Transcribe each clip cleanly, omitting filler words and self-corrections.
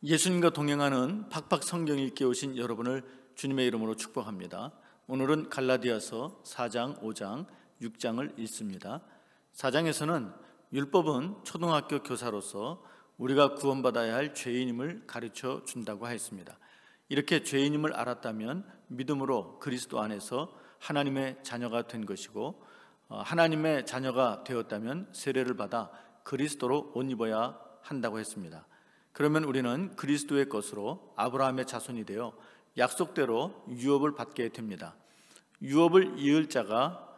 예수님과 동행하는 팍팍 성경 읽기 오신 여러분을 주님의 이름으로 축복합니다. 오늘은 갈라디아서 4장, 5장, 6장을 읽습니다. 4장에서는 율법은 초등학교 교사로서 우리가 구원받아야 할 죄인임을 가르쳐 준다고 하였습니다. 이렇게 죄인임을 알았다면 믿음으로 그리스도 안에서 하나님의 자녀가 된 것이고, 하나님의 자녀가 되었다면 세례를 받아 그리스도로 옷 입어야 한다고 했습니다. 그러면 우리는 그리스도의 것으로 아브라함의 자손이 되어 약속대로 유업을 받게 됩니다. 유업을 이을 자가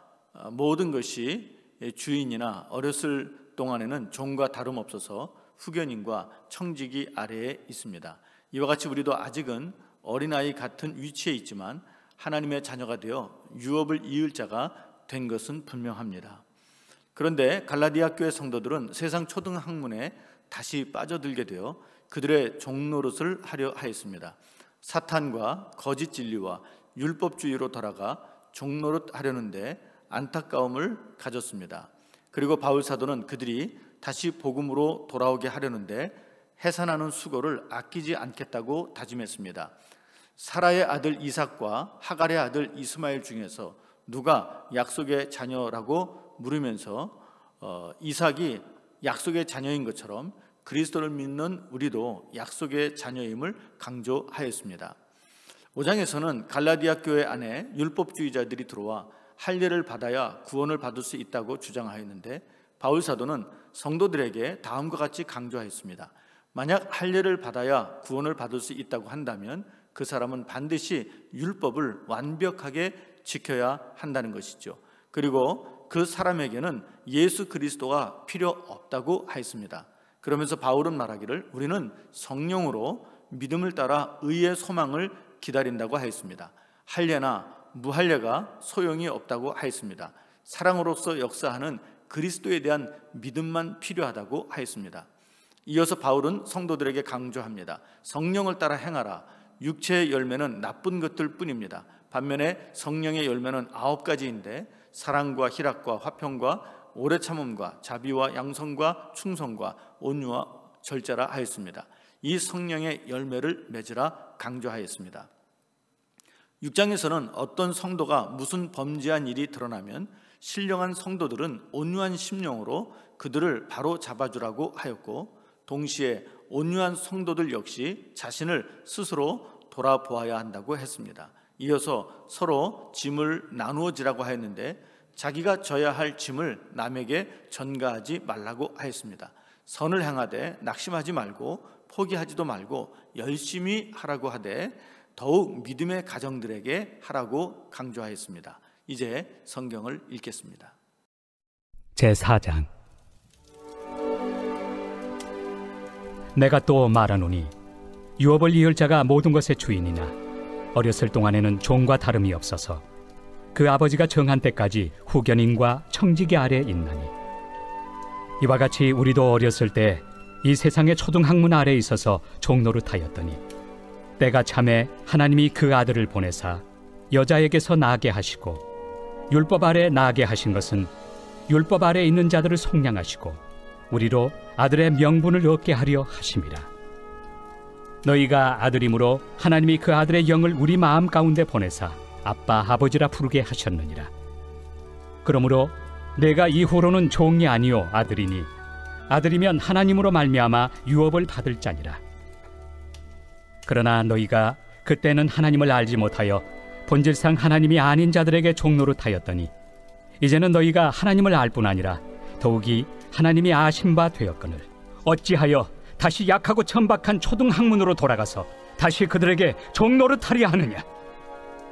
모든 것이 주인이나 어렸을 동안에는 종과 다름없어서 후견인과 청지기 아래에 있습니다. 이와 같이 우리도 아직은 어린아이 같은 위치에 있지만 하나님의 자녀가 되어 유업을 이을 자가 된 것은 분명합니다. 그런데 갈라디아 교회 성도들은 세상 초등학문에 다시 빠져들게 되어 그들의 종노릇을 하려 하였습니다. 사탄과 거짓 진리와 율법주의로 돌아가 종노릇 하려는데 안타까움을 가졌습니다. 그리고 바울 사도는 그들이 다시 복음으로 돌아오게 하려는데 해산하는 수고를 아끼지 않겠다고 다짐했습니다. 사라의 아들 이삭과 하갈의 아들 이스마엘 중에서 누가 약속의 자녀라고 물으면서 이삭이 약속의 자녀인 것처럼 그리스도를 믿는 우리도 약속의 자녀임을 강조하였습니다. 5장에서는 갈라디아 교회 안에 율법주의자들이 들어와 할례를 받아야 구원을 받을 수 있다고 주장하였는데 바울 사도는 성도들에게 다음과 같이 강조하였습니다. 만약 할례를 받아야 구원을 받을 수 있다고 한다면 그 사람은 반드시 율법을 완벽하게 지켜야 한다는 것이죠. 그리고 그 사람에게는 예수 그리스도가 필요 없다고 하였습니다. 그러면서 바울은 말하기를 우리는 성령으로 믿음을 따라 의의 소망을 기다린다고 하였습니다. 할례나 무할례가 소용이 없다고 하였습니다. 사랑으로서 역사하는 그리스도에 대한 믿음만 필요하다고 하였습니다. 이어서 바울은 성도들에게 강조합니다. 성령을 따라 행하라. 육체의 열매는 나쁜 것들 뿐입니다. 반면에 성령의 열매는 9가지인데 사랑과 희락과 화평과 오래 참음과 자비와 양성과 충성과 온유와 절제라 하였습니다. 이 성령의 열매를 맺으라 강조하였습니다. 6장에서는 어떤 성도가 무슨 범죄한 일이 드러나면 신령한 성도들은 온유한 심령으로 그들을 바로 잡아주라고 하였고, 동시에 온유한 성도들 역시 자신을 스스로 돌아보아야 한다고 했습니다. 이어서 서로 짐을 나누어 지라고 하였는데 자기가 져야 할 짐을 남에게 전가하지 말라고 하였습니다. 선을 행하되 낙심하지 말고 포기하지도 말고 열심히 하라고 하되 더욱 믿음의 가정들에게 하라고 강조하였습니다. 이제 성경을 읽겠습니다. 제4장. 내가 또 말하노니 유업을 이을 자가 모든 것의 주인이나 어렸을 동안에는 종과 다름이 없어서 그 아버지가 정한 때까지 후견인과 청지기 아래에 있나니, 이와 같이 우리도 어렸을 때 이 세상의 초등학문 아래에 있어서 종노릇하였더니 때가 참에 하나님이 그 아들을 보내사 여자에게서 나게 하시고 율법 아래 나게 하신 것은 율법 아래 있는 자들을 속량하시고 우리로 아들의 명분을 얻게 하려 하심이라. 너희가 아들이므로 하나님이 그 아들의 영을 우리 마음 가운데 보내사 아빠 아버지라 부르게 하셨느니라. 그러므로 내가 이후로는 종이 아니요 아들이니 아들이면 하나님으로 말미암아 유업을 받을 자니라. 그러나 너희가 그때는 하나님을 알지 못하여 본질상 하나님이 아닌 자들에게 종노릇하였더니 이제는 너희가 하나님을 알 뿐 아니라 더욱이 하나님이 아신 바 되었거늘 어찌하여 다시 약하고 천박한 초등학문으로 돌아가서 다시 그들에게 종노릇하려 하느냐.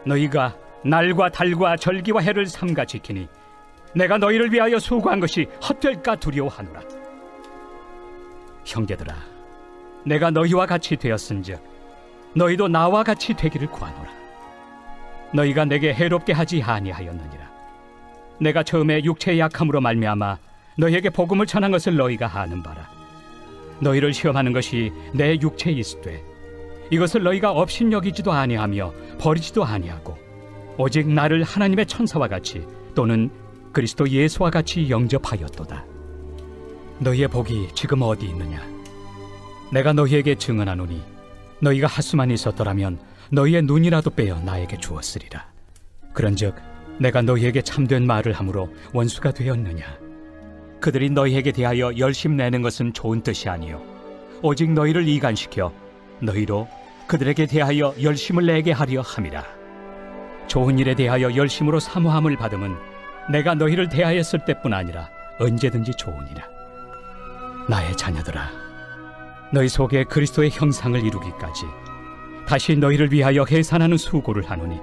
너희가 날과 달과 절기와 해를 삼가 지키니 내가 너희를 위하여 수고한 것이 헛될까 두려워하노라. 형제들아, 내가 너희와 같이 되었은즉 너희도 나와 같이 되기를 구하노라. 너희가 내게 해롭게 하지 아니하였느니라. 내가 처음에 육체의 약함으로 말미암아 너희에게 복음을 전한 것을 너희가 아는 바라. 너희를 시험하는 것이 내 육체에 있으되 이것을 너희가 업신여기지도 아니하며 버리지도 아니하고 오직 나를 하나님의 천사와 같이 또는 그리스도 예수와 같이 영접하였도다. 너희의 복이 지금 어디 있느냐? 내가 너희에게 증언하노니 너희가 하수만 있었더라면 너희의 눈이라도 빼어 나에게 주었으리라. 그런즉 내가 너희에게 참된 말을 함으로 원수가 되었느냐? 그들이 너희에게 대하여 열심 내는 것은 좋은 뜻이 아니요 오직 너희를 이간시켜 너희로 그들에게 대하여 열심을 내게 하려 함이라. 좋은 일에 대하여 열심으로 사모함을 받음은 내가 너희를 대하였을 때뿐 아니라 언제든지 좋으니라. 나의 자녀들아, 너희 속에 그리스도의 형상을 이루기까지 다시 너희를 위하여 해산하는 수고를 하노니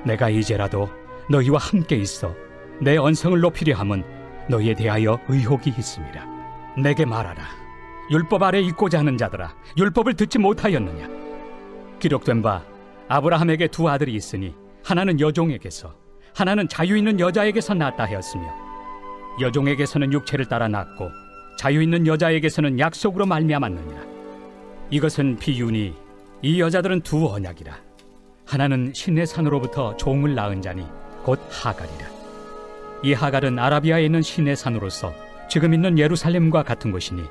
내가 이제라도 너희와 함께 있어 내 언성을 높이려 함은 너희에 대하여 의혹이 있음이라. 내게 말하라. 율법 아래 있고자 하는 자들아, 율법을 듣지 못하였느냐? 기록된 바 아브라함에게 두 아들이 있으니 하나는 여종에게서 하나는 자유 있는 여자에게서 낳았다 하였으며 여종에게서는 육체를 따라 낳고 자유 있는 여자에게서는 약속으로 말미암았느니라. 이것은 비유니 이 여자들은 두 언약이라. 하나는 신의 산으로부터 종을 낳은 자니 곧 하갈이라. 이 하갈은 아라비아에 있는 신의 산으로서 지금 있는 예루살렘과 같은 곳이니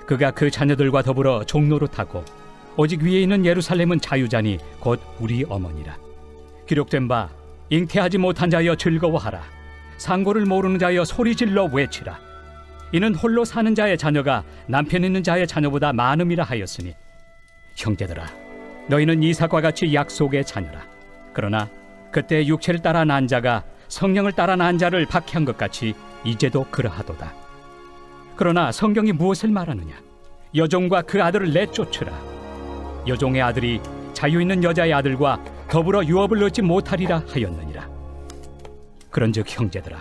그가 그 자녀들과 더불어 종노릇하고 오직 위에 있는 예루살렘은 자유자니 곧 우리 어머니라. 기록된 바 잉태하지 못한 자여 즐거워하라. 상고를 모르는 자여 소리질러 외치라. 이는 홀로 사는 자의 자녀가 남편 있는 자의 자녀보다 많음이라 하였으니 형제들아, 너희는 이삭과 같이 약속의 자녀라. 그러나 그때 육체를 따라 난 자가 성령을 따라 난 자를 박해한 것 같이 이제도 그러하도다. 그러나 성경이 무엇을 말하느냐? 여종과 그 아들을 내쫓으라. 여종의 아들이 자유 있는 여자의 아들과 더불어 유업을 얻지 못하리라 하였느니라. 그런즉 형제들아,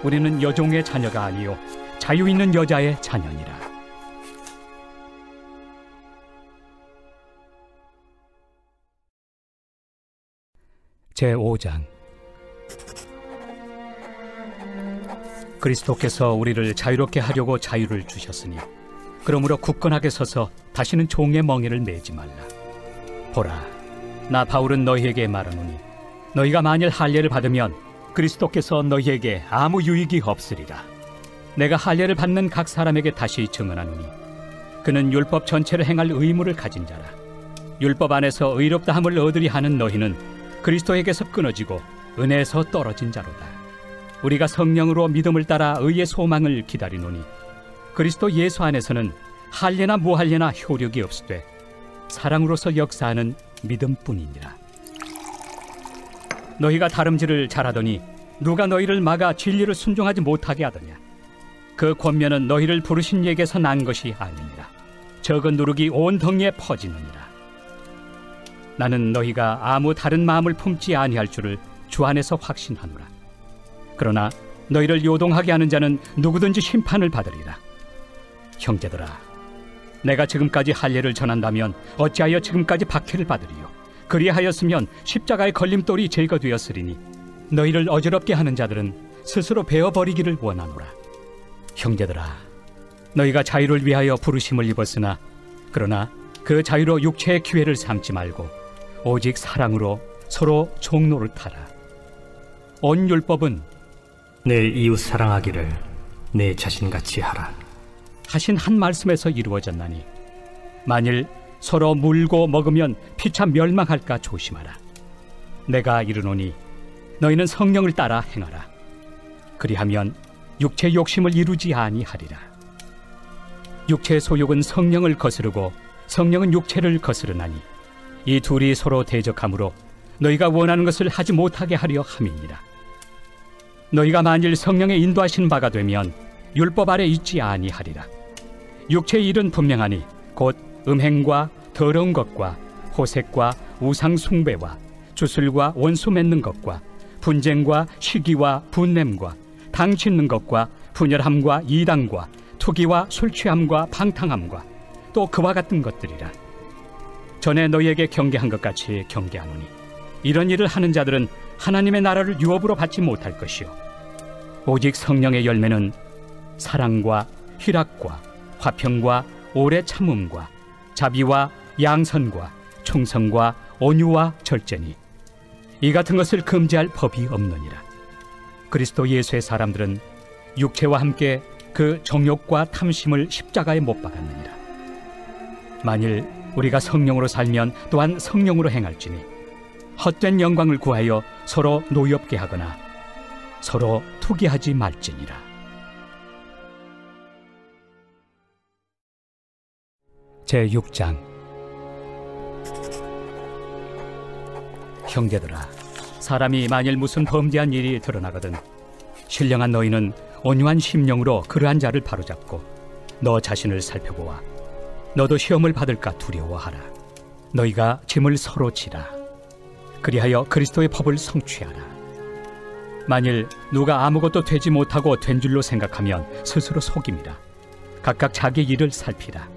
우리는 여종의 자녀가 아니요 자유 있는 여자의 자녀니라. 제5장. 그리스도께서 우리를 자유롭게 하려고 자유를 주셨으니 그러므로 굳건하게 서서 다시는 종의 멍에를 매지 말라. 보라, 나 바울은 너희에게 말하노니 너희가 만일 할례를 받으면 그리스도께서 너희에게 아무 유익이 없으리라. 내가 할례를 받는 각 사람에게 다시 증언하노니 그는 율법 전체를 행할 의무를 가진 자라. 율법 안에서 의롭다함을 얻으리 하는 너희는 그리스도에게서 끊어지고 은혜에서 떨어진 자로다. 우리가 성령으로 믿음을 따라 의의 소망을 기다리노니 그리스도 예수 안에서는 할례나 무할례나 효력이 없으되 사랑으로서 역사하는 믿음뿐이니라. 너희가 다름질을 잘하더니 누가 너희를 막아 진리를 순종하지 못하게 하더냐? 그 권면은 너희를 부르신 이에게서 난 것이 아니니라. 적은 누룩이 온 덩이에 퍼지느니라. 나는 너희가 아무 다른 마음을 품지 아니할 줄을 주 안에서 확신하노라. 그러나 너희를 요동하게 하는 자는 누구든지 심판을 받으리라. 형제들아, 내가 지금까지 할례를 전한다면 어찌하여 지금까지 박해를 받으리요? 그리하였으면 십자가의 걸림돌이 제거되었으리니 너희를 어지럽게 하는 자들은 스스로 베어버리기를 원하노라. 형제들아, 너희가 자유를 위하여 부르심을 입었으나 그러나 그 자유로 육체의 기회를 삼지 말고 오직 사랑으로 서로 종노릇하라. 온 율법은 내 이웃 사랑하기를 내 자신같이 하라 하신 한 말씀에서 이루어졌나니 만일 서로 물고 먹으면 피차 멸망할까 조심하라. 내가 이르노니 너희는 성령을 따라 행하라. 그리하면 육체의 욕심을 이루지 아니하리라. 육체의 소욕은 성령을 거스르고 성령은 육체를 거스르나니 이 둘이 서로 대적하므로 너희가 원하는 것을 하지 못하게 하려 함이니라. 너희가 만일 성령의 인도하신 바가 되면 율법 아래 있지 아니하리라. 육체의 일은 분명하니 곧 음행과 더러운 것과 호색과 우상 숭배와 주술과 원수 맺는 것과 분쟁과 시기와 분냄과 당 짓는 것과 분열함과 이단과 투기와 술 취함과 방탕함과 또 그와 같은 것들이라. 전에 너희에게 경계한 것 같이 경계하노니 이런 일을 하는 자들은 하나님의 나라를 유업으로 받지 못할 것이요 오직 성령의 열매는 사랑과 희락과 화평과 오래 참음과 자비와 양선과 충성과 온유와 절제니 이 같은 것을 금지할 법이 없느니라. 그리스도 예수의 사람들은 육체와 함께 그 정욕과 탐심을 십자가에 못 박았느니라. 만일 우리가 성령으로 살면 또한 성령으로 행할지니 헛된 영광을 구하여 서로 노엽게 하거나 서로 투기하지 말지니라. 제6장. 형제들아, 사람이 만일 무슨 범죄한 일이 드러나거든 신령한 너희는 온유한 심령으로 그러한 자를 바로잡고 너 자신을 살펴보아 너도 시험을 받을까 두려워하라. 너희가 짐을 서로 지라. 그리하여 그리스도의 법을 성취하라. 만일 누가 아무것도 되지 못하고 된 줄로 생각하면 스스로 속임이라. 각각 자기 일을 살피라.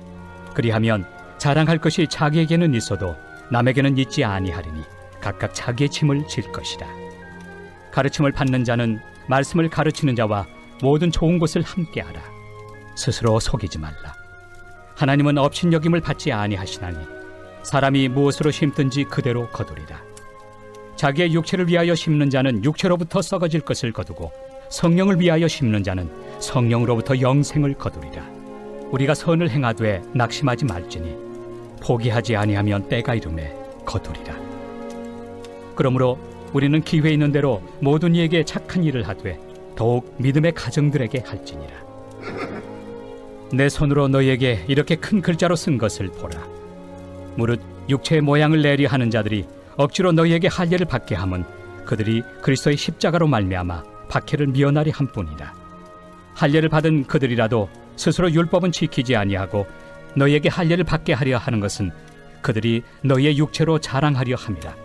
그리하면 자랑할 것이 자기에게는 있어도 남에게는 있지 아니하리니 각각 자기의 짐을 질 것이라. 가르침을 받는 자는 말씀을 가르치는 자와 모든 좋은 것을 함께하라. 스스로 속이지 말라. 하나님은 업신여김을 받지 아니하시나니 사람이 무엇으로 심든지 그대로 거두리라. 자기의 육체를 위하여 심는 자는 육체로부터 썩어질 것을 거두고 성령을 위하여 심는 자는 성령으로부터 영생을 거두리라. 우리가 선을 행하되 낙심하지 말지니 포기하지 아니하면 때가 이르매 거두리라. 그러므로 우리는 기회 있는 대로 모든 이에게 착한 일을 하되 더욱 믿음의 가정들에게 할지니라. 내 손으로 너희에게 이렇게 큰 글자로 쓴 것을 보라. 무릇 육체의 모양을 내리 하는 자들이 억지로 너희에게 할례를 받게 함은 그들이 그리스도의 십자가로 말미암아 박해를 미연하리 함뿐이라. 할례를 받은 그들이라도 스스로 율법은 지키지 아니하고 너희에게 할례를 받게 하려 하는 것은 그들이 너희의 육체로 자랑하려 함이라.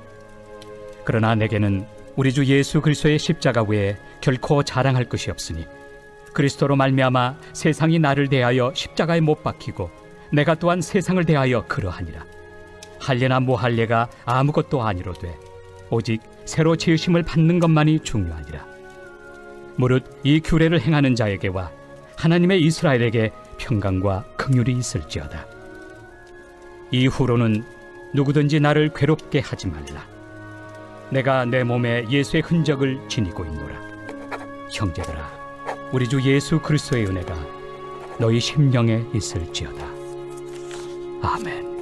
그러나 내게는 우리 주 예수 그리스도의 십자가 외에 결코 자랑할 것이 없으니 그리스도로 말미암아 세상이 나를 대하여 십자가에 못 박히고 내가 또한 세상을 대하여 그러하니라. 할례나 무할례가 아무것도 아니로되 오직 새로 지으심을 받는 것만이 중요하니라. 무릇 이 규례를 행하는 자에게와 하나님의 이스라엘에게 평강과 긍휼이 있을지어다. 이후로는 누구든지 나를 괴롭게 하지 말라. 내가 내 몸에 예수의 흔적을 지니고 있노라. 형제들아, 우리 주 예수 그리스도의 은혜가 너희 심령에 있을지어다. 아멘.